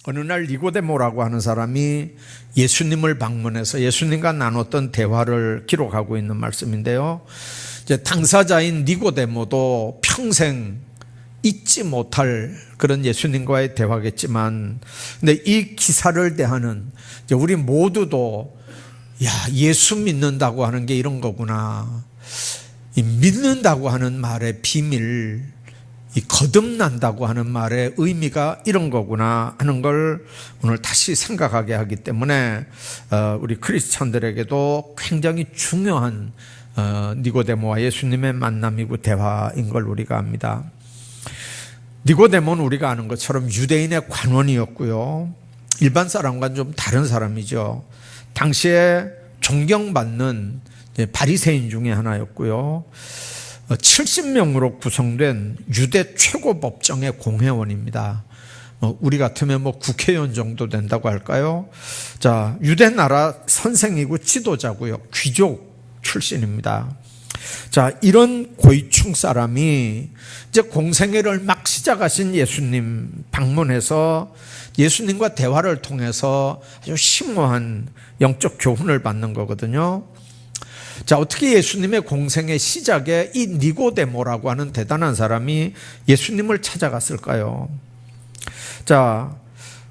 어느 날 니고데모라고 하는 사람이 예수님을 방문해서 예수님과 나눴던 대화를 기록하고 있는 말씀인데요. 이제 당사자인 니고데모도 평생 잊지 못할 그런 예수님과의 대화겠지만, 근데 이 기사를 대하는 이제 우리 모두도 예수 믿는다고 하는 게 이런 거구나. 이 믿는다고 하는 말의 비밀, 이 거듭난다고 하는 말의 의미가 이런 거구나 하는 걸 오늘 다시 생각하게 하기 때문에 우리 크리스찬들에게도 굉장히 중요한 니고데모와 예수님의 만남이고 대화인 걸 우리가 압니다. 니고데모는 우리가 아는 것처럼 유대인의 관원이었고요. 일반 사람과는 좀 다른 사람이죠. 당시에 존경받는 바리새인 중에 하나였고요. 70명으로 구성된 유대 최고 법정의 공회원입니다. 우리 같으면 국회의원 정도 된다고 할까요? 자, 유대 나라 선생이고 지도자고요. 귀족 출신입니다. 자, 이런 고위층 사람이 이제 공생애를 막 시작하신 예수님 방문해서 예수님과 대화를 통해서 아주 심오한 영적 교훈을 받는 거거든요. 자, 어떻게 예수님의 공생의 시작에 이 니고데모라고 하는 대단한 사람이 예수님을 찾아갔을까요? 자,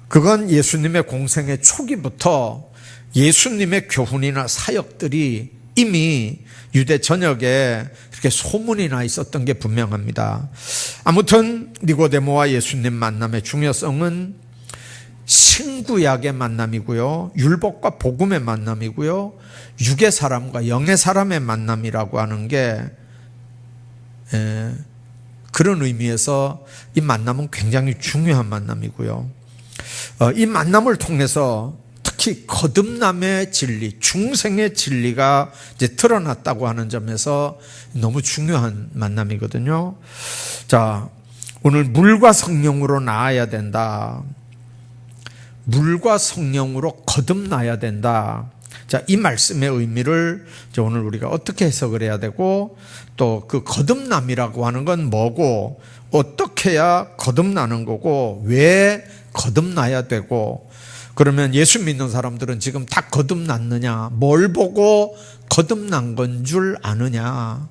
그건 예수님의 공생의 초기부터 예수님의 교훈이나 사역들이 이미 유대 전역에 이렇게 소문이 나 있었던 게 분명합니다. 아무튼 니고데모와 예수님 만남의 중요성은 신구약의 만남이고요, 율법과 복음의 만남이고요, 육의 사람과 영의 사람의 만남이라고 하는 게 그런 의미에서 이 만남은 굉장히 중요한 만남이고요. 이 만남을 통해서 특히 거듭남의 진리, 중생의 진리가 이제 드러났다고 하는 점에서 너무 중요한 만남이거든요. 자, 오늘 물과 성령으로 나아야 된다. 물과 성령으로 거듭나야 된다. 자, 이 말씀의 의미를 오늘 우리가 어떻게 해석을 해야 되고, 또 그 거듭남이라고 하는 건 뭐고, 어떻게 해야 거듭나는 거고, 왜 거듭나야 되고, 그러면 예수 믿는 사람들은 지금 다 거듭났느냐, 뭘 보고 거듭난 건 줄 아느냐,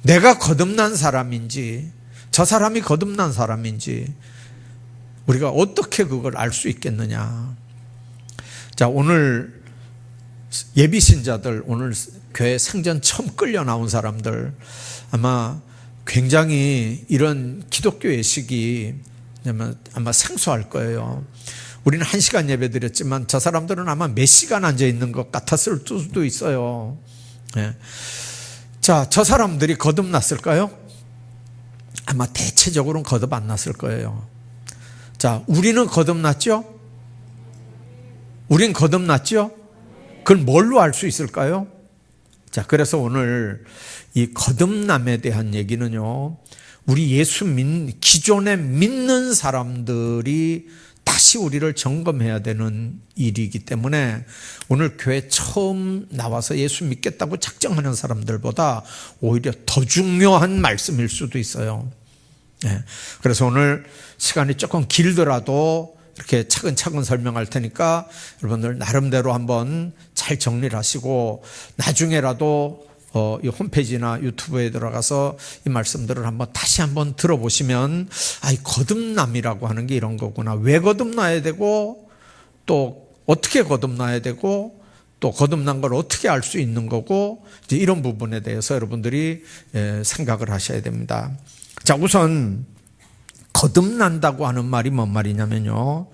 내가 거듭난 사람인지 저 사람이 거듭난 사람인지 우리가 어떻게 그걸 알 수 있겠느냐. 자, 오늘 예비신자들, 오늘 교회 생전 처음 끌려 나온 사람들 아마 굉장히 이런 기독교 예식이 아마 생소할 거예요. 우리는 1시간 예배 드렸지만 저 사람들은 아마 몇 시간 앉아 있는 것 같았을 수도 있어요. 네. 자, 저 사람들이 거듭났을까요? 아마 대체적으로는 거듭 안 났을 거예요. 자, 우리는 거듭났죠? 우린 거듭났죠? 그걸 뭘로 알 수 있을까요? 자, 그래서 오늘 이 거듭남에 대한 얘기는요, 우리 기존에 믿는 사람들이 다시 우리를 점검해야 되는 일이기 때문에 오늘 교회 처음 나와서 예수 믿겠다고 작정하는 사람들보다 오히려 더 중요한 말씀일 수도 있어요. 네. 그래서 오늘 시간이 조금 길더라도 이렇게 차근차근 설명할 테니까 여러분들 나름대로 한번 잘 정리를 하시고 나중에라도 이 홈페이지나 유튜브에 들어가서 이 말씀들을 다시 한번 들어보시면, 이 거듭남이라고 하는 게 이런 거구나. 왜 거듭나야 되고, 또 어떻게 거듭나야 되고, 또 거듭난 걸 어떻게 알 수 있는 거고, 이제 이런 부분에 대해서 여러분들이 생각을 하셔야 됩니다. 자, 우선 거듭난다고 하는 말이 뭔 말이냐면요,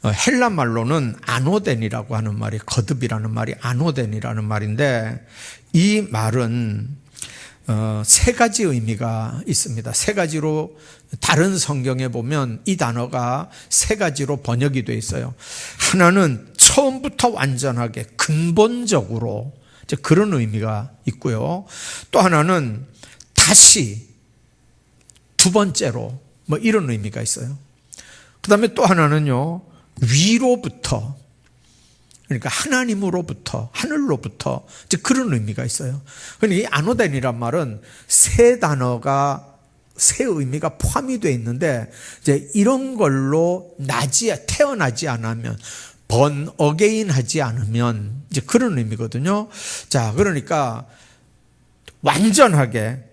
헬라 말로는 아노덴이라고 하는 말이, 거듭이라는 말이 아노덴이라는 말인데, 이 말은 세 가지 의미가 있습니다. 세 가지로 다른 성경에 보면 이 단어가 세 가지로 번역이 되어 있어요. 하나는 처음부터 완전하게 근본적으로 그런 의미가 있고요. 또 하나는 다시 두 번째로 이런 의미가 있어요. 그 다음에 또 하나는요, 위로부터, 그러니까 하나님으로부터, 하늘로부터 그런 의미가 있어요. 그러니까 이 아노덴이란 말은 세 단어가 새 의미가 포함이 되어 있는데, 이제 이런 걸로 태어나지 않으면, born again 하지 않으면, 이제 그런 의미거든요. 자, 그러니까 완전하게,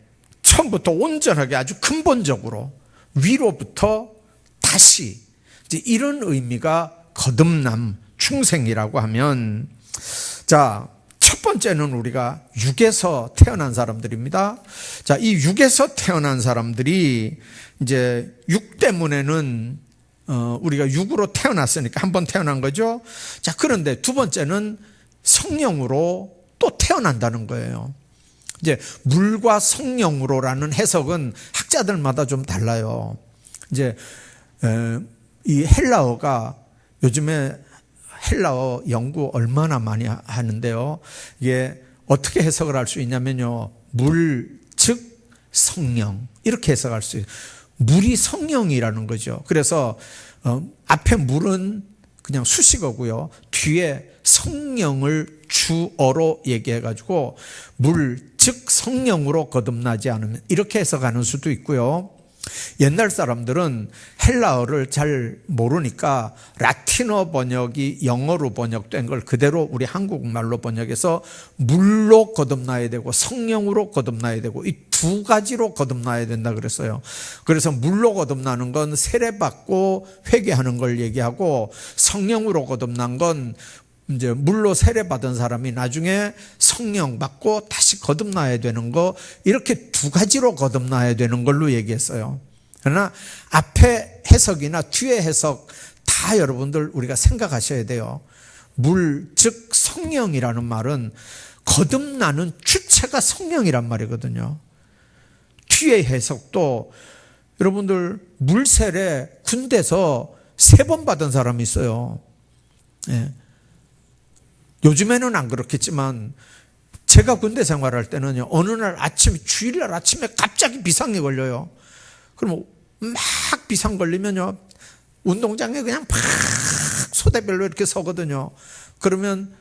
처음부터 온전하게 아주 근본적으로 위로부터 다시, 이제 이런 의미가 거듭남, 충생이라고 하면, 자, 첫 번째는 우리가 육에서 태어난 사람들입니다. 자, 이 육에서 태어난 사람들이 이제 육 때문에는 우리가 육으로 태어났으니까 한 번 태어난 거죠. 자, 그런데 두 번째는 성령으로 또 태어난다는 거예요. 이제 물과 성령으로라는 해석은 학자들마다 좀 달라요. 이제 이 헬라어가 요즘에 헬라어 연구 얼마나 많이 하는데요. 이게 어떻게 해석을 할 수 있냐면요. 물, 즉 성령, 이렇게 해석할 수 있어요. 물이 성령이라는 거죠. 그래서 앞에 물은 그냥 수식어고요. 뒤에 성령을 주어로 얘기해가지고 물, 즉 성령으로 거듭나지 않으면, 이렇게 해석하는 수도 있고요. 옛날 사람들은 헬라어를 잘 모르니까 라틴어 번역이 영어로 번역된 걸 그대로 우리 한국말로 번역해서 물로 거듭나야 되고 성령으로 거듭나야 되고 이 두 가지로 거듭나야 된다 그랬어요. 그래서 물로 거듭나는 건 세례받고 회개하는 걸 얘기하고, 성령으로 거듭난 건 이제 물로 세례받은 사람이 나중에 성령 받고 다시 거듭나야 되는 거, 이렇게 두 가지로 거듭나야 되는 걸로 얘기했어요. 그러나 앞에 해석이나 뒤에 해석 다 여러분들 우리가 생각하셔야 돼요. 물, 즉 성령이라는 말은 거듭나는 주체가 성령이란 말이거든요. 뒤에 해석도 여러분들 물 세례 군대에서 3번 받은 사람이 있어요. 예. 요즘에는 안 그렇겠지만 제가 군대 생활할 때는요, 어느 날 아침에, 주일날 아침에 갑자기 비상이 걸려요. 그럼 막 비상 걸리면요, 운동장에 그냥 팍 소대별로 이렇게 서거든요. 그러면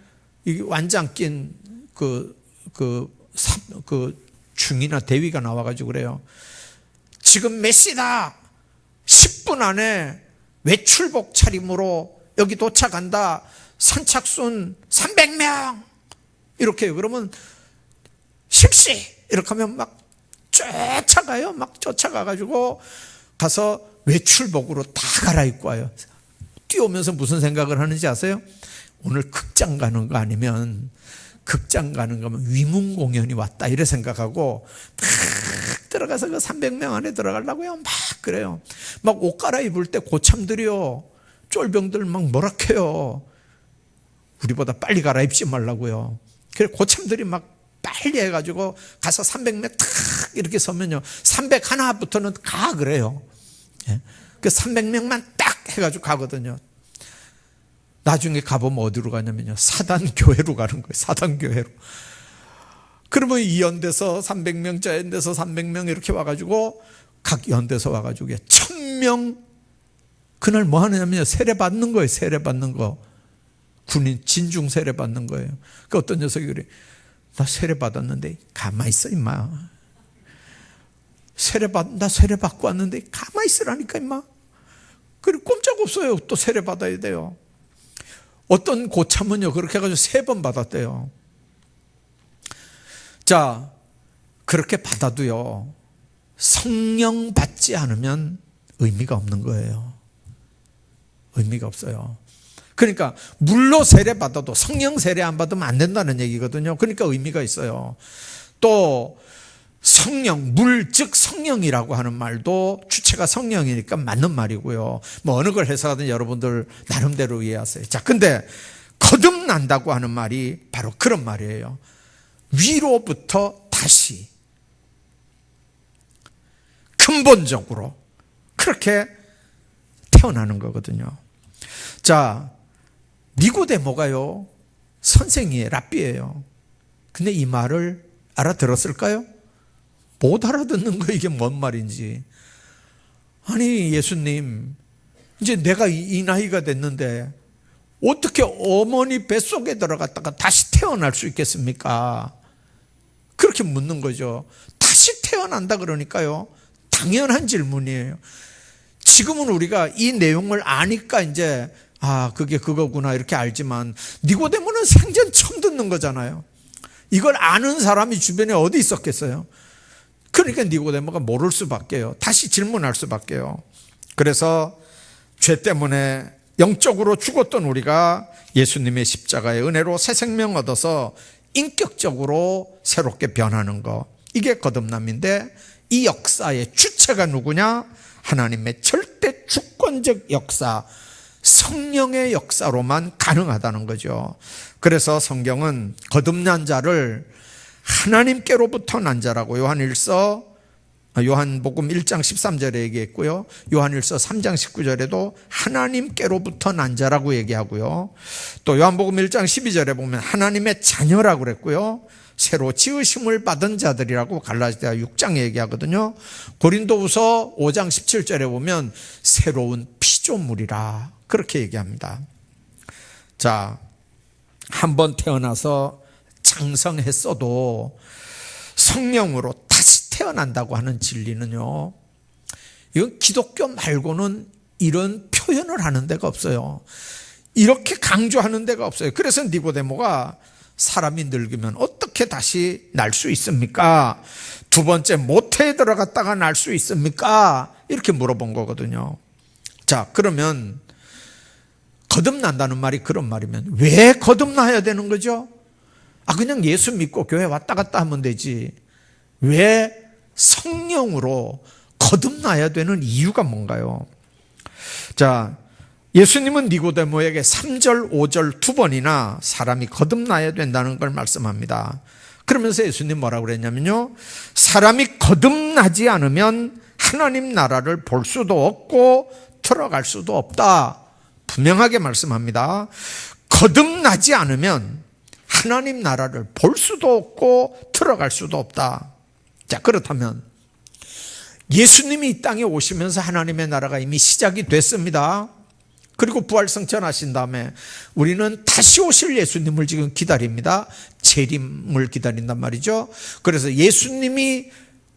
이 완장 낀 중이나 대위가 나와가지고 그래요. 지금 몇 시다. 10분 안에 외출복 차림으로 여기 도착한다. 선착순 300명. 이렇게 그러면 실시. 이렇게 하면 막 쫓아가요. 막 쫓아가가지고 가서 외출복으로 다 갈아입고 와요. 뛰어오면서 무슨 생각을 하는지 아세요? 오늘 극장 가는 거 아니면, 극장 가는 거면 위문 공연이 왔다, 이래 생각하고 막 들어가서 그 300명 안에 들어가려고요. 막 그래요. 막 옷 갈아입을 때 고참들이요, 쫄병들 막 뭐라 해요. 우리보다 빨리 갈아입지 말라고요. 그래 고참들이 막 빨리 해가지고 가서 300명 탁 이렇게 서면요, 301부터는 가 그래요. 예. 그 300명만 딱 해가지고 가거든요. 나중에 가보면 어디로 가냐면요, 사단교회로 가는 거예요. 사단교회로. 그러면 이 연대서 300명, 저 연대서 300명 이렇게 와가지고 각 연대서 와가지고 1000명 그날 뭐 하냐면요, 세례 받는 거예요. 세례 받는 거. 군인 진중 세례 받는 거예요. 그 어떤 녀석이 그래, 나 세례 받았는데 가만히 있어 임마. 나 세례 받고 왔는데 가만히 있으라니까 임마. 그리고 꼼짝없어요. 또 세례 받아야 돼요. 어떤 고참은요, 그렇게 해가지고 3번 받았대요. 자, 그렇게 받아도요, 성령 받지 않으면 의미가 없는 거예요. 의미가 없어요. 그러니까 물로 세례 받아도 성령 세례 안 받으면 안 된다는 얘기거든요. 그러니까 의미가 있어요. 또 성령, 물, 즉 성령이라고 하는 말도 주체가 성령이니까 맞는 말이고요. 뭐 어느 걸 해석하든 여러분들 나름대로 이해하세요. 자, 근데 거듭난다고 하는 말이 바로 그런 말이에요. 위로부터 다시 근본적으로 그렇게 태어나는 거거든요. 자, 니고데모가요, 선생이에요. 랍비예요. 근데 이 말을 알아들었을까요? 못 알아듣는 거, 이게 뭔 말인지. 아니 예수님, 이제 내가 이 나이가 됐는데 어떻게 어머니 뱃속에 들어갔다가 다시 태어날 수 있겠습니까? 그렇게 묻는 거죠. 다시 태어난다 그러니까요, 당연한 질문이에요. 지금은 우리가 이 내용을 아니까 이제 그게 그거구나 이렇게 알지만 니고데모는 생전 처음 듣는 거잖아요. 이걸 아는 사람이 주변에 어디 있었겠어요? 그러니까 니고데모가 모를 수밖에요. 다시 질문할 수밖에요. 그래서 죄 때문에 영적으로 죽었던 우리가 예수님의 십자가의 은혜로 새 생명 얻어서 인격적으로 새롭게 변하는 거, 이게 거듭남인데, 이 역사의 주체가 누구냐? 하나님의 절대 주권적 역사, 성령의 역사로만 가능하다는 거죠. 그래서 성경은 거듭난 자를 하나님께로부터 난 자라고 요한복음 1장 13절에 얘기했고요, 요한일서 3장 19절에도 하나님께로부터 난 자라고 얘기하고요, 또 요한복음 1장 12절에 보면 하나님의 자녀라고 그랬고요, 새로 지으심을 받은 자들이라고 갈라디아 6장에 얘기하거든요. 고린도후서 5장 17절에 보면 새로운 피조물이라 그렇게 얘기합니다. 자, 한번 태어나서 장성했어도 성령으로 다시 태어난다고 하는 진리는요, 이건 기독교 말고는 이런 표현을 하는 데가 없어요. 이렇게 강조하는 데가 없어요. 그래서 니고데모가 사람이 늙으면 어떻게 다시 날 수 있습니까? 두 번째, 모태에 들어갔다가 날 수 있습니까? 이렇게 물어본 거거든요. 자, 그러면 거듭난다는 말이 그런 말이면 왜 거듭나야 되는 거죠? 그냥 예수 믿고 교회 왔다 갔다 하면 되지. 왜 성령으로 거듭나야 되는 이유가 뭔가요? 자, 예수님은 니고데모에게 3절, 5절 두 번이나 사람이 거듭나야 된다는 걸 말씀합니다. 그러면서 예수님 뭐라고 그랬냐면요, 사람이 거듭나지 않으면 하나님 나라를 볼 수도 없고 들어갈 수도 없다. 분명하게 말씀합니다. 거듭나지 않으면 하나님 나라를 볼 수도 없고 들어갈 수도 없다. 자, 그렇다면 예수님이 이 땅에 오시면서 하나님의 나라가 이미 시작이 됐습니다. 그리고 부활승천하신 다음에 우리는 다시 오실 예수님을 지금 기다립니다. 재림을 기다린단 말이죠. 그래서 예수님이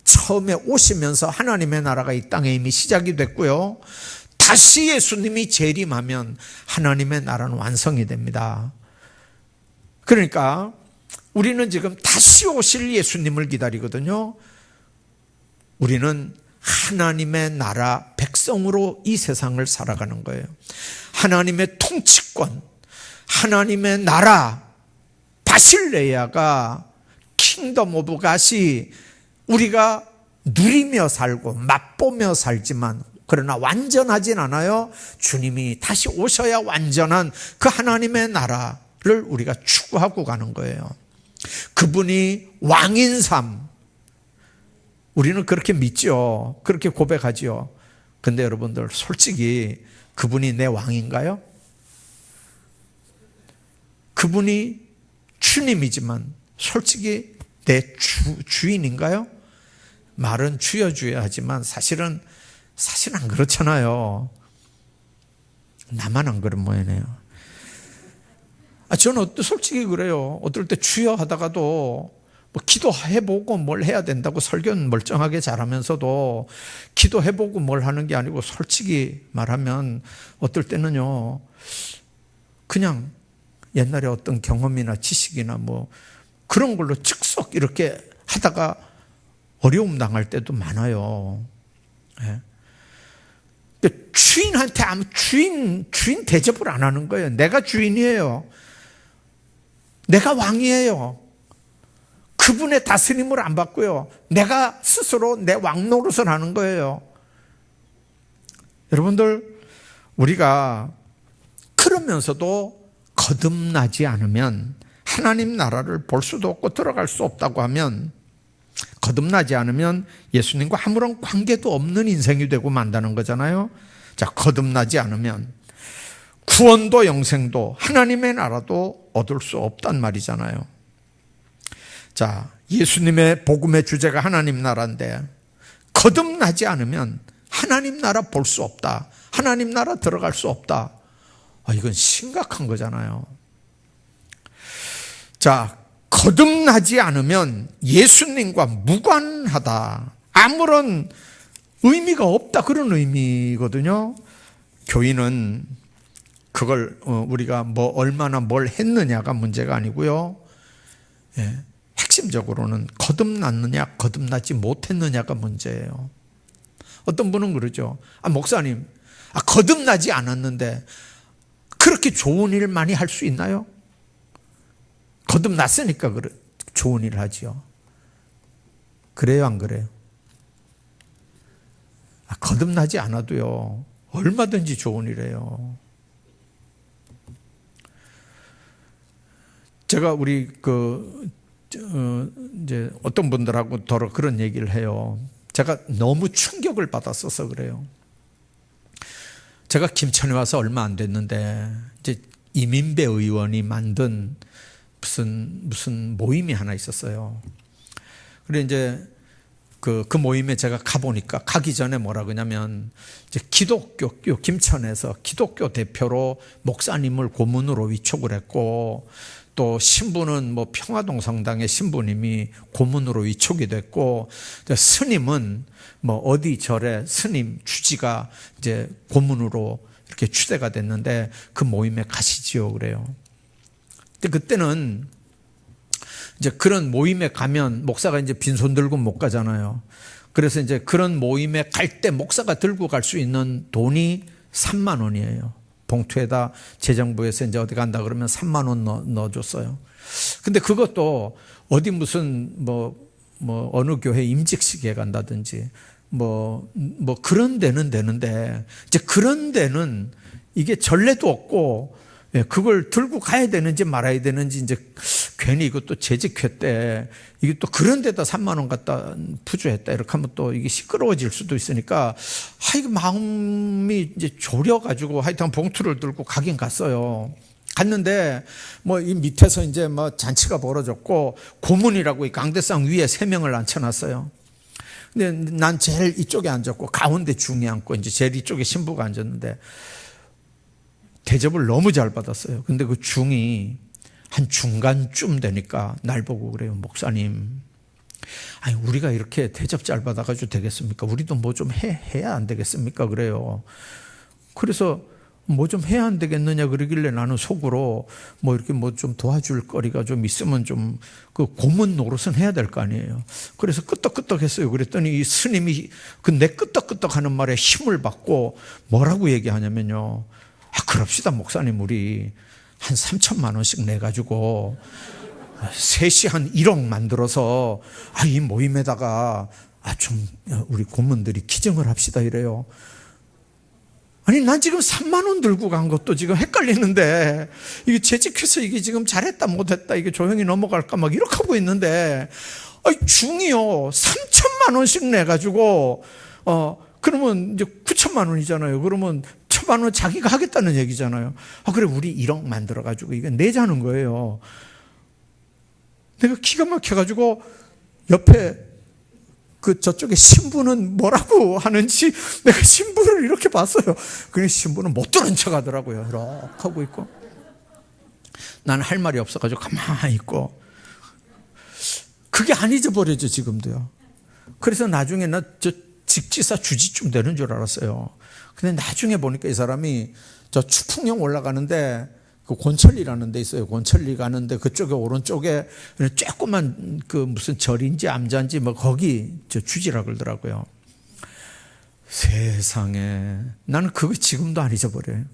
처음에 오시면서 하나님의 나라가 이 땅에 이미 시작이 됐고요, 다시 예수님이 재림하면 하나님의 나라는 완성이 됩니다. 그러니까 우리는 지금 다시 오실 예수님을 기다리거든요. 우리는 하나님의 나라 백성으로 이 세상을 살아가는 거예요. 하나님의 통치권, 하나님의 나라, 바실레야가 킹덤 오브 갓이 우리가 누리며 살고 맛보며 살지만 그러나 완전하진 않아요. 주님이 다시 오셔야 완전한 그 하나님의 나라를 우리가 추구하고 가는 거예요. 그분이 왕인 삶, 우리는 그렇게 믿죠. 그렇게 고백하죠. 근데 여러분들 솔직히 그분이 내 왕인가요? 그분이 주님이지만 솔직히 내 주인인가요? 말은 주여 주여 하지만 사실은 안 그렇잖아요. 나만 안 그런 모양이네요. 저는 솔직히 그래요. 어떨 때 주여 하다가도 기도해보고 뭘 해야 된다고 설교는 멀쩡하게 잘하면서도 기도해보고 뭘 하는 게 아니고 솔직히 말하면 어떨 때는요, 그냥 옛날에 어떤 경험이나 지식이나 그런 걸로 즉석 이렇게 하다가 어려움 당할 때도 많아요. 주인한테 아무 주인 대접을 안 하는 거예요. 내가 주인이에요. 내가 왕이에요. 그분의 다스림을 안 받고요, 내가 스스로 내 왕 노릇을 하는 거예요. 여러분들, 우리가 그러면서도 거듭나지 않으면 하나님 나라를 볼 수도 없고 들어갈 수 없다고 하면, 거듭나지 않으면 예수님과 아무런 관계도 없는 인생이 되고 만다는 거잖아요. 자, 거듭나지 않으면 구원도 영생도 하나님의 나라도 얻을 수 없단 말이잖아요. 자, 예수님의 복음의 주제가 하나님 나라인데 거듭나지 않으면 하나님 나라 볼 수 없다, 하나님 나라 들어갈 수 없다. 이건 심각한 거잖아요. 자, 거듭나지 않으면 예수님과 무관하다, 아무런 의미가 없다, 그런 의미거든요. 교인은 그걸 우리가 뭐 얼마나 뭘 했느냐가 문제가 아니고요. 예, 핵심적으로는 거듭났느냐 거듭나지 못했느냐가 문제예요. 어떤 분은 그러죠. 목사님, 거듭나지 않았는데 그렇게 좋은 일 많이 할 수 있나요? 거듭났으니까 좋은 일 하지요. 그래요, 안 그래요? 거듭나지 않아도요, 얼마든지 좋은 일이에요. 제가 우리 이제 어떤 분들하고 더러 그런 얘기를 해요. 제가 너무 충격을 받았어서 그래요. 제가 김천에 와서 얼마 안 됐는데 이제 이민배 의원이 만든 무슨 모임이 하나 있었어요. 그래 이제 그 모임에 제가 가보니까, 가기 전에 뭐라 그러냐면, 이제 김천에서 기독교 대표로 목사님을 고문으로 위촉을 했고, 또 신부는 뭐 평화동 성당의 신부님이 고문으로 위촉이 됐고, 스님은 뭐 어디 절에 스님 주지가 이제 고문으로 이렇게 추대가 됐는데 그 모임에 가시지요, 그래요. 근데 그때는 이제 그런 모임에 가면 목사가 이제 빈손 들고 못 가잖아요. 그래서 이제 그런 모임에 갈 때 목사가 들고 갈 수 있는 돈이 3만 원이에요. 봉투에다 재정부에서 이제 어디 간다 그러면 3만 원 넣어줬어요. 근데 그것도 어디 무슨 뭐 어느 교회 임직식에 간다든지 뭐 그런 데는 되는데, 이제 그런 데는 이게 전례도 없고, 그걸 들고 가야 되는지 말아야 되는지, 이제 괜히 이것도 재직회 때 이게 또 그런 데다 3만 원 갖다 부조했다 이렇게 하면 또 이게 시끄러워질 수도 있으니까, 이거 마음이 이제 졸여가지고 하여튼 봉투를 들고 가긴 갔어요. 갔는데 뭐 이 밑에서 이제 뭐 잔치가 벌어졌고, 고문이라고 이 강대상 위에 3명을 앉혀놨어요. 근데 난 제일 이쪽에 앉았고 가운데 중에 앉고 이제 제일 이쪽에 신부가 앉았는데 대접을 너무 잘 받았어요. 근데 그 중이 한 중간쯤 되니까 날 보고 그래요. 목사님, 아니 우리가 이렇게 대접 잘 받아가지고 되겠습니까? 우리도 뭐 좀 해야 안 되겠습니까? 그래요. 그래서 뭐 좀 해야 안 되겠느냐 그러길래 나는 속으로 뭐 이렇게 뭐 좀 도와줄 거리가 좀 있으면 좀 그 고문 노릇은 해야 될 거 아니에요. 그래서 끄떡끄떡 했어요. 그랬더니 이 스님이 그 내 끄떡끄떡 하는 말에 힘을 받고 뭐라고 얘기하냐면요. 그럽시다 목사님, 우리 한 3천만 원씩 내가지고 셋이 한 1억 만들어서 이 모임에다가 좀 우리 고문들이 기증을 합시다 이래요. 아니 난 지금 3만 원 들고 간 것도 지금 헷갈리는데, 이게 재직해서 이게 지금 잘했다 못했다 이게 조용히 넘어갈까 막 이렇게 하고 있는데, 중이요 3천만 원씩 내가지고 그러면 이제 9천만 원이잖아요. 그러면 1천만 원 자기가 하겠다는 얘기잖아요. 그래 우리 1억 만들어가지고 이거 내자는 거예요. 내가 기가 막혀가지고 옆에 그 저쪽에 신부는 뭐라고 하는지 내가 신부를 이렇게 봤어요. 그냥 신부는 못 들은 척 하더라고요. 이렇게 하고 있고, 나는 할 말이 없어가지고 가만히 있고, 그게 안 잊어버려져 지금도요. 그래서 나중에 나 저 직지사 주지쯤 되는 줄 알았어요. 근데 나중에 보니까 이 사람이 저 추풍령 올라가는데 그 권천리라는 데 있어요. 권천리 가는데 그쪽에 오른쪽에 조그만 그 무슨 절인지 암자인지 뭐 거기 저 주지라 그러더라고요. 세상에, 나는 그거 지금도 안 잊어버려요.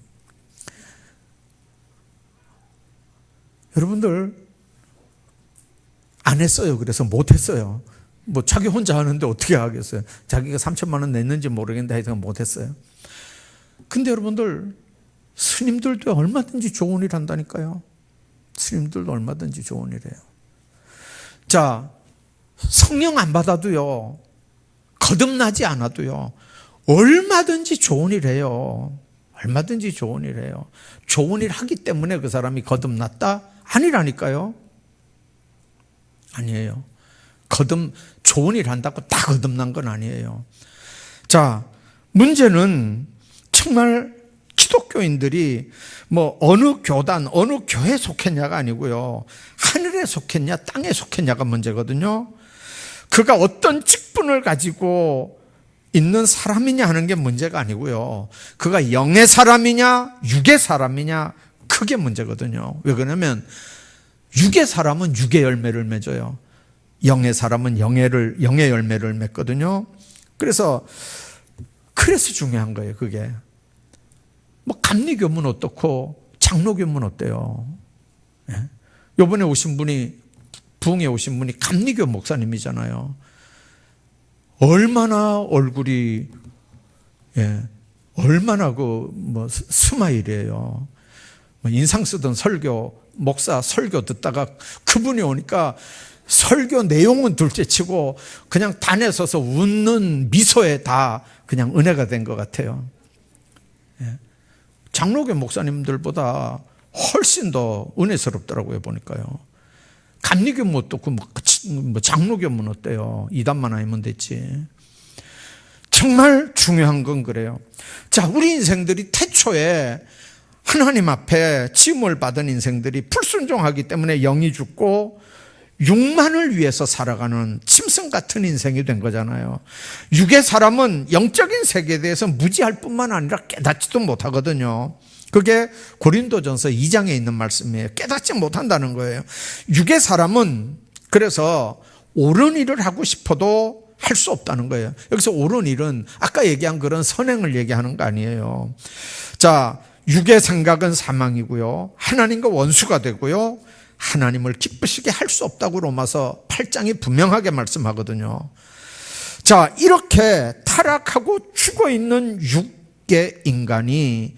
여러분들 안 했어요. 그래서 못 했어요. 뭐 자기 혼자 하는데 어떻게 하겠어요. 자기가 3천만 원 냈는지 모르겠는데 하여튼 못 했어요. 근데 여러분들, 스님들도 얼마든지 좋은 일 한다니까요. 스님들도 얼마든지 좋은 일이에요. 자, 성령 안 받아도요, 거듭나지 않아도요, 얼마든지 좋은 일 해요. 얼마든지 좋은 일 해요. 좋은 일 하기 때문에 그 사람이 거듭났다? 아니라니까요. 아니에요. 좋은 일 한다고 다 거듭난 건 아니에요. 자, 문제는 정말 기독교인들이 뭐 어느 교단, 어느 교회에 속했냐가 아니고요, 하늘에 속했냐 땅에 속했냐가 문제거든요. 그가 어떤 직분을 가지고 있는 사람이냐 하는 게 문제가 아니고요. 그가 영의 사람이냐 육의 사람이냐 그게 문제거든요. 왜 그러냐면 육의 사람은 육의 열매를 맺어요. 영의 사람은 영의 열매를 맺거든요. 그래서 중요한 거예요. 그게 뭐 감리교면 어떻고 장로교면 어때요? 이번에 오신 분이 부흥에 오신 분이 감리교 목사님이잖아요. 얼마나 얼굴이 얼마나 스마일이에요. 인상 쓰던 목사 설교 듣다가 그분이 오니까 설교 내용은 둘째치고 그냥 단에 서서 웃는 미소에 다 그냥 은혜가 된 것 같아요. 장로교 목사님들보다 훨씬 더 은혜스럽더라고요, 보니까요. 감리교면 어떻고 장로교면 어때요? 이단만 아니면 됐지. 정말 중요한 건 그래요. 자, 우리 인생들이 태초에 하나님 앞에 지음을 받은 인생들이 불순종하기 때문에 영이 죽고 육만을 위해서 살아가는 짐승 같은 인생이 된 거잖아요. 육의 사람은 영적인 세계에 대해서 무지할 뿐만 아니라 깨닫지도 못하거든요. 그게 고린도전서 2장에 있는 말씀이에요. 깨닫지 못한다는 거예요. 육의 사람은 그래서 옳은 일을 하고 싶어도 할 수 없다는 거예요. 여기서 옳은 일은 아까 얘기한 그런 선행을 얘기하는 거 아니에요. 자, 육의 생각은 사망이고요. 하나님과 원수가 되고요. 하나님을 기쁘시게 할 수 없다고 로마서 8장이 분명하게 말씀하거든요. 자, 이렇게 타락하고 죽어있는 육의 인간이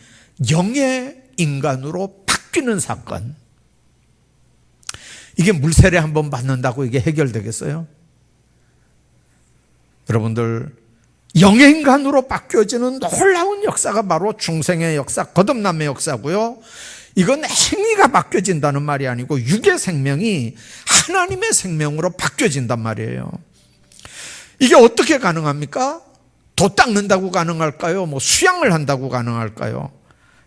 영의 인간으로 바뀌는 사건. 이게 물세례 한번 받는다고 이게 해결되겠어요? 여러분들, 영의 인간으로 바뀌어지는 놀라운 역사가 바로 중생의 역사, 거듭남의 역사고요. 이건 행위가 바뀌어진다는 말이 아니고 육의 생명이 하나님의 생명으로 바뀌어진단 말이에요. 이게 어떻게 가능합니까? 도 닦는다고 가능할까요? 수양을 한다고 가능할까요?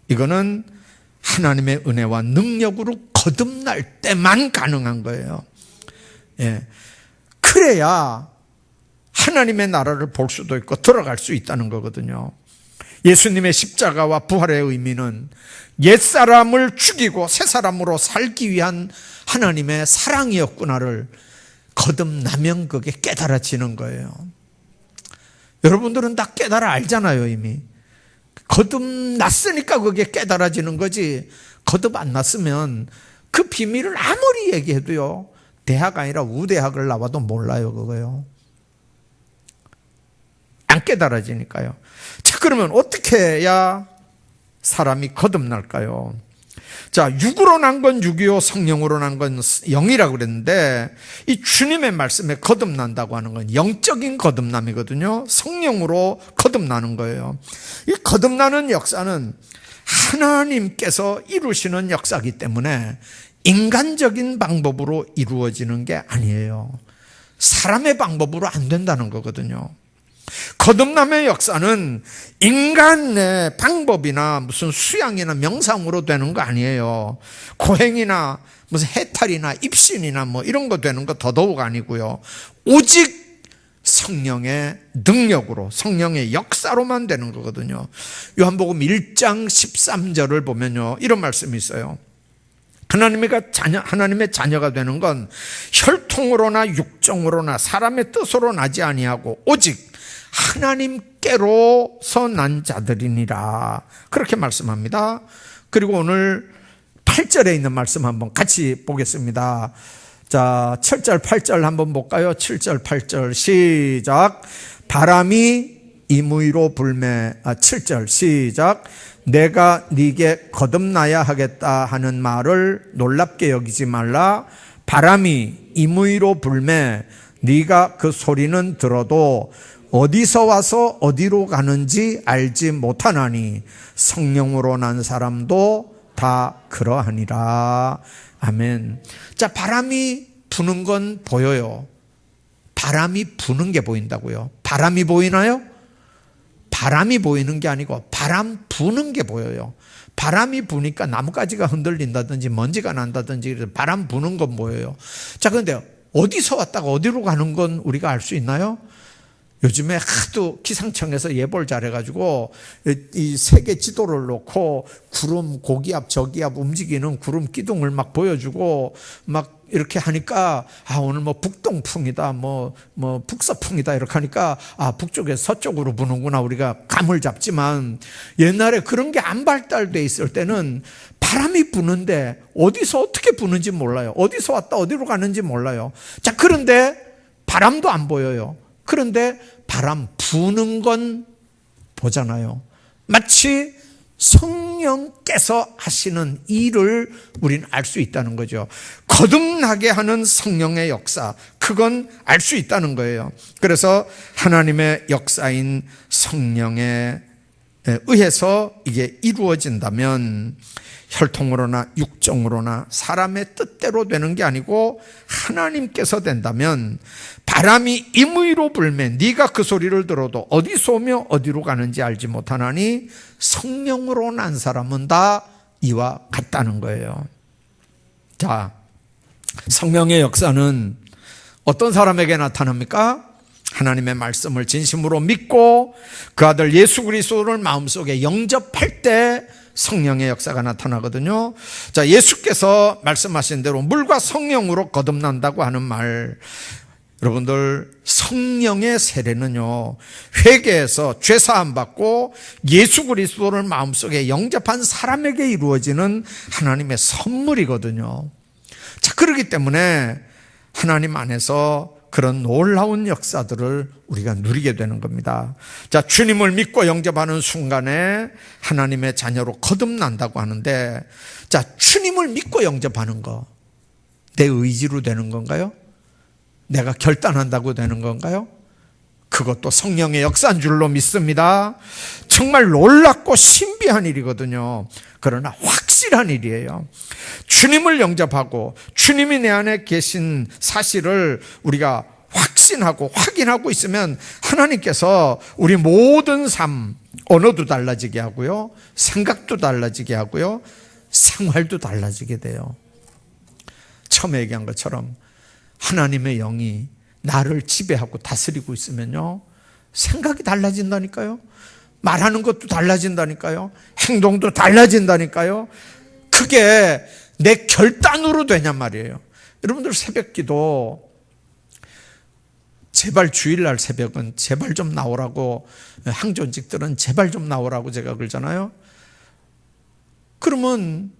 이거는 하나님의 은혜와 능력으로 거듭날 때만 가능한 거예요. 그래야 하나님의 나라를 볼 수도 있고 들어갈 수 있다는 거거든요. 예수님의 십자가와 부활의 의미는 옛사람을 죽이고 새사람으로 살기 위한 하나님의 사랑이었구나를 거듭나면 그게 깨달아지는 거예요. 여러분들은 다 깨달아 알잖아요. 이미 거듭났으니까 그게 깨달아지는 거지, 거듭 안 났으면 그 비밀을 아무리 얘기해도요, 대학 아니라 우대학을 나와도 몰라요. 그거요. 안 깨달아지니까요. 자, 그러면 어떻게 해야 사람이 거듭날까요? 자, 육으로 난 건 육이요, 성령으로 난 건 영이라고 그랬는데, 이 주님의 말씀에 거듭난다고 하는 건 영적인 거듭남이거든요. 성령으로 거듭나는 거예요. 이 거듭나는 역사는 하나님께서 이루시는 역사이기 때문에 인간적인 방법으로 이루어지는 게 아니에요. 사람의 방법으로 안 된다는 거거든요. 거듭남의 역사는 인간의 방법이나 무슨 수양이나 명상으로 되는 거 아니에요. 고행이나 무슨 해탈이나 입신이나 이런 거 되는 거 더더욱 아니고요. 오직 성령의 능력으로, 성령의 역사로만 되는 거거든요. 요한복음 1장 13절을 보면요, 이런 말씀이 있어요. 하나님의 자녀가 되는 건 혈통으로나 육정으로나 사람의 뜻으로 나지 아니하고 오직 하나님께로서 난 자들이니라, 그렇게 말씀합니다. 그리고 오늘 8절에 있는 말씀 한번 같이 보겠습니다. 자, 7절 8절 한번 볼까요? 7절 8절 시작. 바람이 임의로 불매. 7절 시작. 내가 네게 거듭나야 하겠다 하는 말을 놀랍게 여기지 말라. 바람이 임의로 불매. 네가 그 소리는 들어도 어디서 와서 어디로 가는지 알지 못하나니 성령으로 난 사람도 다 그러하니라. 아멘. 자, 바람이 부는 건 보여요. 바람이 부는 게 보인다고요. 바람이 보이나요? 바람이 보이는 게 아니고 바람 부는 게 보여요. 바람이 부니까 나뭇가지가 흔들린다든지 먼지가 난다든지 바람 부는 건 보여요. 자, 그런데 어디서 왔다가 어디로 가는 건 우리가 알 수 있나요? 요즘에 하도 기상청에서 예보를 잘해가지고 이 세계 지도를 놓고 구름 고기압 저기압 움직이는 구름 기둥을 막 보여주고 막 이렇게 하니까 오늘 뭐 북동풍이다 뭐 북서풍이다 이렇게 하니까 북쪽에서 서쪽으로 부는구나 우리가 감을 잡지만, 옛날에 그런 게 안 발달돼 있을 때는 바람이 부는데 어디서 어떻게 부는지 몰라요. 어디서 왔다 어디로 가는지 몰라요. 자, 그런데 바람도 안 보여요. 그런데 바람 부는 건 보잖아요. 마치 성령께서 하시는 일을 우리는 알 수 있다는 거죠. 거듭나게 하는 성령의 역사, 그건 알 수 있다는 거예요. 그래서 하나님의 역사인 성령에 의해서 이게 이루어진다면 혈통으로나 육정으로나 사람의 뜻대로 되는 게 아니고 하나님께서 된다면, 바람이 임의로 불면 네가 그 소리를 들어도 어디서 오며 어디로 가는지 알지 못하나니 성령으로 난 사람은 다 이와 같다는 거예요. 자, 성령의 역사는 어떤 사람에게 나타납니까? 하나님의 말씀을 진심으로 믿고 그 아들 예수 그리스도를 마음속에 영접할 때 성령의 역사가 나타나거든요. 자, 예수께서 말씀하신 대로 물과 성령으로 거듭난다고 하는 말, 여러분들 성령의 세례는요, 회개해서 죄사함 받고 예수 그리스도를 마음속에 영접한 사람에게 이루어지는 하나님의 선물이거든요. 자, 그렇기 때문에 하나님 안에서 그런 놀라운 역사들을 우리가 누리게 되는 겁니다. 자, 주님을 믿고 영접하는 순간에 하나님의 자녀로 거듭난다고 하는데, 자, 주님을 믿고 영접하는 거, 내 의지로 되는 건가요? 내가 결단한다고 되는 건가요? 그것도 성령의 역사인 줄로 믿습니다. 정말 놀랍고 신비한 일이거든요. 그러나 확실한 일이에요. 주님을 영접하고 주님이 내 안에 계신 사실을 우리가 확신하고 확인하고 있으면 하나님께서 우리 모든 삶, 언어도 달라지게 하고요, 생각도 달라지게 하고요, 생활도 달라지게 돼요. 처음에 얘기한 것처럼 하나님의 영이 나를 지배하고 다스리고 있으면요, 생각이 달라진다니까요. 말하는 것도 달라진다니까요. 행동도 달라진다니까요. 그게 내 결단으로 되냔 말이에요. 여러분들 새벽기도, 제발 주일날 새벽은 제발 좀 나오라고, 항존직들은 제발 좀 나오라고 제가 그러잖아요. 그러면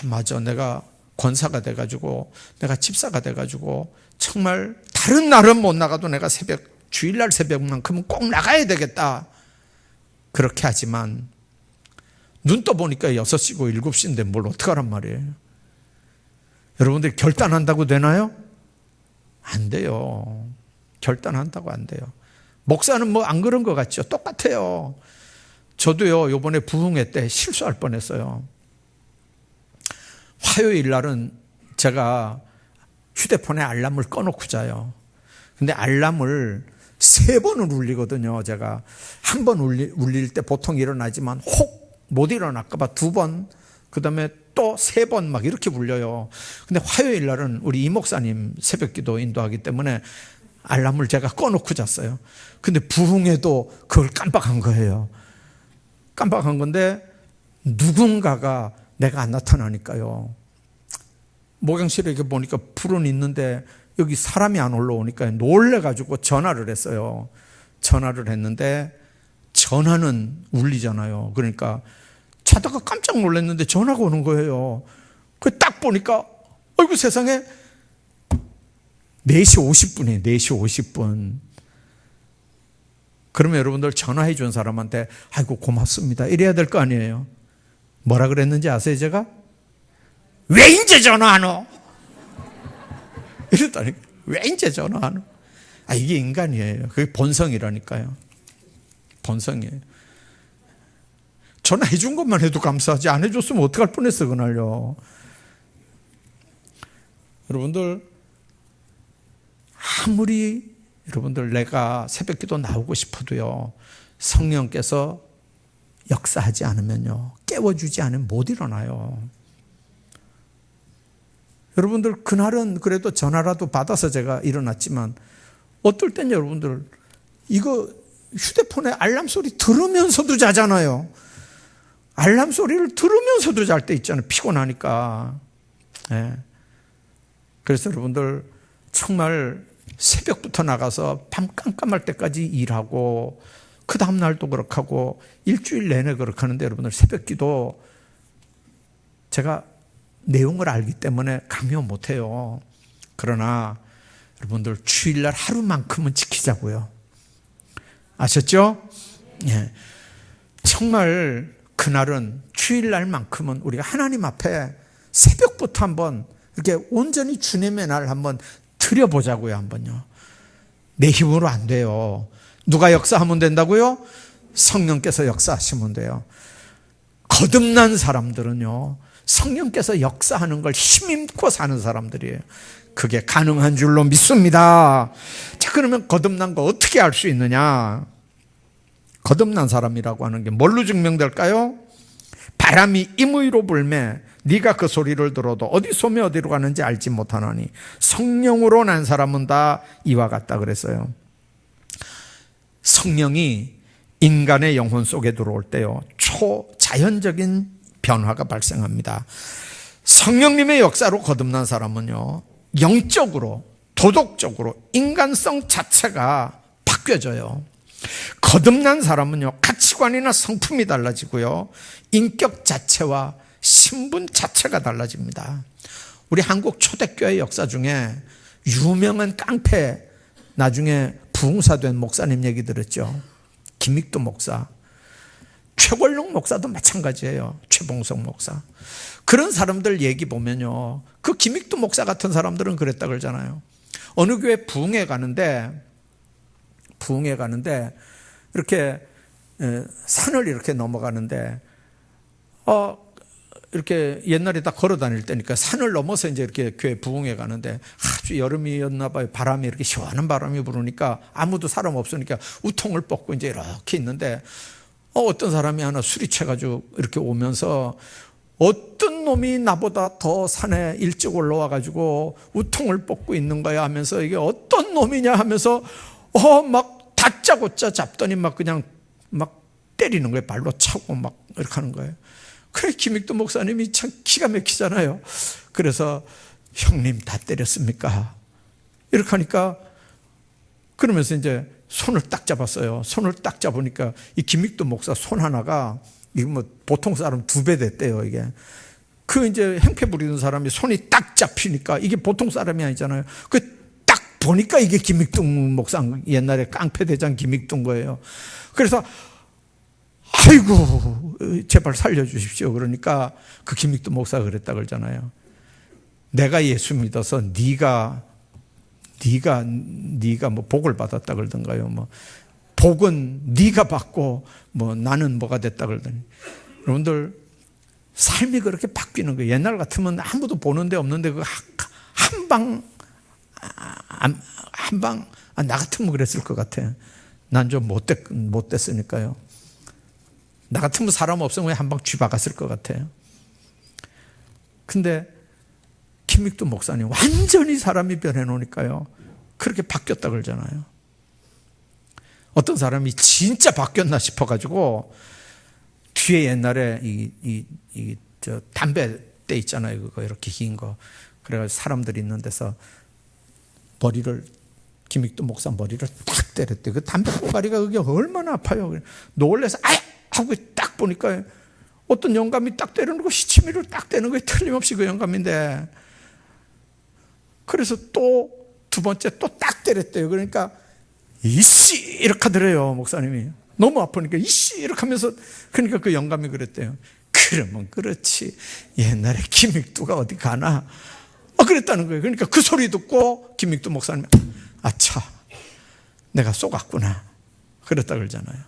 맞아, 내가 권사가 돼가지고 내가 집사가 돼가지고 정말 다른 날은 못 나가도 내가 주일날 새벽만큼은 꼭 나가야 되겠다, 그렇게 하지만 눈 떠보니까 6시고 7시인데 뭘 어떡하란 말이에요. 여러분들이 결단한다고 되나요? 안 돼요. 결단한다고 안 돼요. 목사는 뭐 안 그런 것 같죠? 똑같아요. 저도요, 요번에 부흥회 때 실수할 뻔했어요. 화요일 날은 제가 휴대폰에 알람을 꺼놓고 자요. 근데 알람을 3번을 울리거든요. 제가 한 번 울릴 때 보통 일어나지만 혹 못 일어날까봐 2번, 그 다음에 또 3번 막 이렇게 울려요. 근데 화요일 날은 우리 이 목사님 새벽기도 인도하기 때문에 알람을 제가 꺼놓고 잤어요. 근데 부흥회도 그걸 깜빡한 거예요. 깜빡한 건데 누군가가 내가 안 나타나니까요, 목욕실에 이렇게 보니까 불은 있는데 여기 사람이 안 올라오니까 놀래가지고 전화를 했어요. 전화를 했는데 전화는 울리잖아요. 그러니까 자다가 깜짝 놀랐는데 전화가 오는 거예요. 그 딱 보니까 어이구 세상에 4시 50분이에요. 4시 50분. 그러면 여러분들 전화해 준 사람한테 아이고 고맙습니다 이래야 될 거 아니에요. 뭐라 그랬는지 아세요? 제가 왜 이제 전화하노? 이랬다니까. 왜 이제 전화하노? 이게 인간이에요. 그게 본성이라니까요. 본성이에요. 전화해 준 것만 해도 감사하지, 안 해줬으면 어떡할 뻔했어 그날요. 여러분들, 아무리 여러분들 내가 새벽기도 나오고 싶어도요, 성령께서 역사하지 않으면요, 깨워주지 않으면 못 일어나요. 여러분들 그날은 그래도 전화라도 받아서 제가 일어났지만 어떨 땐 여러분들 이거 휴대폰에 알람 소리 들으면서도 자잖아요. 알람 소리를 들으면서도 잘 때 있잖아요. 피곤하니까. 네. 그래서 여러분들 정말 새벽부터 나가서 밤 깜깜할 때까지 일하고 그 다음 날도 그렇게 하고 일주일 내내 그렇게 하는데 여러분들 새벽 기도 제가 내용을 알기 때문에 강요 못해요. 그러나 여러분들 주일날 하루만큼은 지키자고요. 아셨죠? 예. 정말 그날은 주일날만큼은 우리가 하나님 앞에 새벽부터 한번 이렇게 온전히 주님의 날 한번 드려보자고요. 한번요. 내 힘으로 안 돼요. 누가 역사하면 된다고요? 성령께서 역사하시면 돼요. 거듭난 사람들은요, 성령께서 역사하는 걸 힘입고 사는 사람들이에요. 그게 가능한 줄로 믿습니다. 자, 그러면 거듭난 거 어떻게 알 수 있느냐? 거듭난 사람이라고 하는 게 뭘로 증명될까요? 바람이 임의로 불매 네가 그 소리를 들어도 어디 쏘며 어디로 가는지 알지 못하나니 성령으로 난 사람은 다 이와 같다 그랬어요. 성령이 인간의 영혼 속에 들어올 때요, 초자연적인 변화가 발생합니다. 성령님의 역사로 거듭난 사람은요, 영적으로, 도덕적으로 인간성 자체가 바뀌어져요. 거듭난 사람은요, 가치관이나 성품이 달라지고요, 인격 자체와 신분 자체가 달라집니다. 우리 한국 초대교회 역사 중에 유명한 깡패, 나중에 부흥사 된 목사님 얘기 들었죠. 김익도 목사, 최권룡 목사도 마찬가지예요. 최봉석 목사. 그런 사람들 얘기 보면요, 그 김익도 목사 같은 사람들은 그랬다 그러잖아요. 어느 교회 부흥회 가는데 이렇게 산을 이렇게 넘어가는데 이렇게 옛날에 다 걸어 다닐 때니까 산을 넘어서 이제 이렇게 교회 부흥회 가는데 아주 여름이었나 봐요. 바람이 이렇게 시원한 바람이 부르니까 아무도 사람 없으니까 우통을 벗고 이제 이렇게 있는데 어떤 사람이 하나 술이 취해가지고 이렇게 오면서 어떤 놈이 나보다 더 산에 일찍 올라와가지고 우통을 벗고 있는 거야 하면서 이게 어떤 놈이냐 하면서 막 다짜고짜 잡더니 막 그냥 막 때리는 거예요. 발로 차고 막 이렇게 하는 거예요. 그래, 김익도 목사님이 참 기가 막히잖아요. 그래서 형님 다 때렸습니까? 이렇게 하니까 그러면서 이제 손을 딱 잡았어요. 손을 딱 잡으니까 이 김익도 목사 손 하나가 이거 뭐 보통 사람 2배 됐대요. 이게 그 이제 행패 부리는 사람이 손이 딱 잡히니까 이게 보통 사람이 아니잖아요. 그 딱 보니까 이게 김익동 목사, 옛날에 깡패 대장 김익동 거예요. 그래서 아이고 제발 살려주십시오. 그러니까 그 김익도 목사가 그랬다 그러잖아요. 내가 예수 믿어서 네가 뭐 복을 받았다 그러던가요. 뭐 복은 네가 받고 뭐 나는 뭐가 됐다 그러더니, 여러분들 삶이 그렇게 바뀌는 거예요. 옛날 같으면 아무도 보는 데 없는데 그 한 방 나 같으면 그랬을 것 같아. 난 좀 못 됐으니까요. 나 같으면 사람 없으면 한 방 쥐박았을 것 같아요. 근데 김익도 목사님 완전히 사람이 변해놓으니까요, 그렇게 바뀌었다 그러잖아요. 어떤 사람이 진짜 바뀌었나 싶어가지고 뒤에 옛날에 저 담배 때 있잖아요. 그거 이렇게 긴 거. 그래가지고 사람들이 있는 데서 김익도 목사 머리를 딱 때렸대. 그 담배 꼬가리가 그게 얼마나 아파요. 놀래서 아야! 하고 딱 보니까 어떤 영감이 딱 때리는 거, 시치미를 딱 때리는 거에 틀림없이 그 영감인데, 그래서 또 2번째 또 딱 때렸대요. 그러니까 이씨 이렇게 하더래요. 목사님이 너무 아프니까 이씨 이렇게 하면서, 그러니까 그 영감이 그랬대요. 그러면 그렇지 옛날에 김익도가 어디 가나 그랬다는 거예요. 그러니까 그 소리 듣고 김익도 목사님이 아차 내가 쏘갔구나 그랬다 그러잖아요.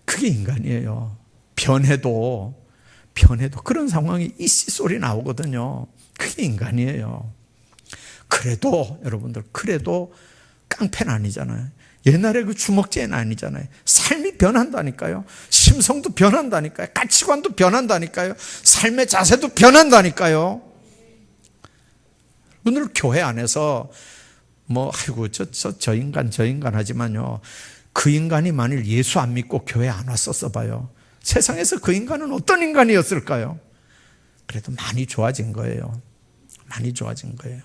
그게 인간이에요. 변해도 그런 상황이 이씨 소리 나오거든요. 그게 인간이에요. 그래도 여러분들, 그래도 깡패는 아니잖아요. 옛날에 그 주먹죄는 아니잖아요. 삶이 변한다니까요. 심성도 변한다니까요. 가치관도 변한다니까요. 삶의 자세도 변한다니까요. 오늘 교회 안에서 아이고, 저 인간 하지만요. 그 인간이 만일 예수 안 믿고 교회 안 왔었어 봐요. 세상에서 그 인간은 어떤 인간이었을까요? 그래도 많이 좋아진 거예요. 많이 좋아진 거예요.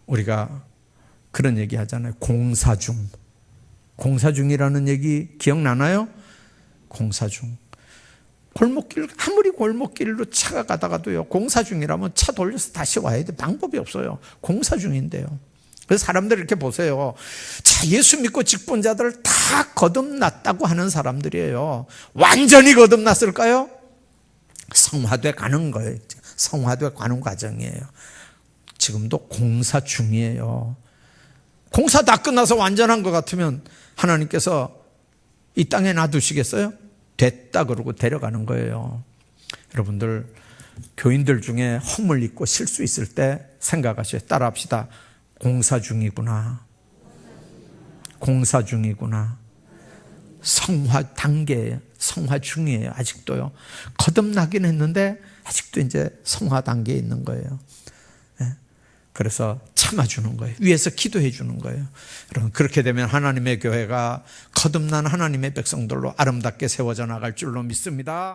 우리가 그런 얘기 하잖아요. 공사 중이라는 얘기 기억나나요? 공사 중. 골목길, 아무리 골목길로 차가 가다가도요, 공사 중이라면 차 돌려서 다시 와야 돼. 방법이 없어요. 공사 중인데요. 그래서 사람들 이렇게 보세요. 자, 예수 믿고 직분 자들을 다 거듭났다고 하는 사람들이에요. 완전히 거듭났을까요? 성화돼 가는 거예요. 성화돼 가는 과정이에요. 지금도 공사 중이에요. 공사 다 끝나서 완전한 것 같으면 하나님께서 이 땅에 놔두시겠어요? 됐다 그러고 데려가는 거예요. 여러분들, 교인들 중에 허물 있고 실수 있을 때 생각하셔요. 따라합시다. 공사 중이구나. 공사 중이구나. 성화 단계예요. 성화 중이에요. 아직도요. 거듭나긴 했는데 아직도 이제 성화 단계에 있는 거예요. 그래서 참아주는 거예요. 위에서 기도해 주는 거예요. 여러분, 그렇게 되면 하나님의 교회가 거듭난 하나님의 백성들로 아름답게 세워져 나갈 줄로 믿습니다.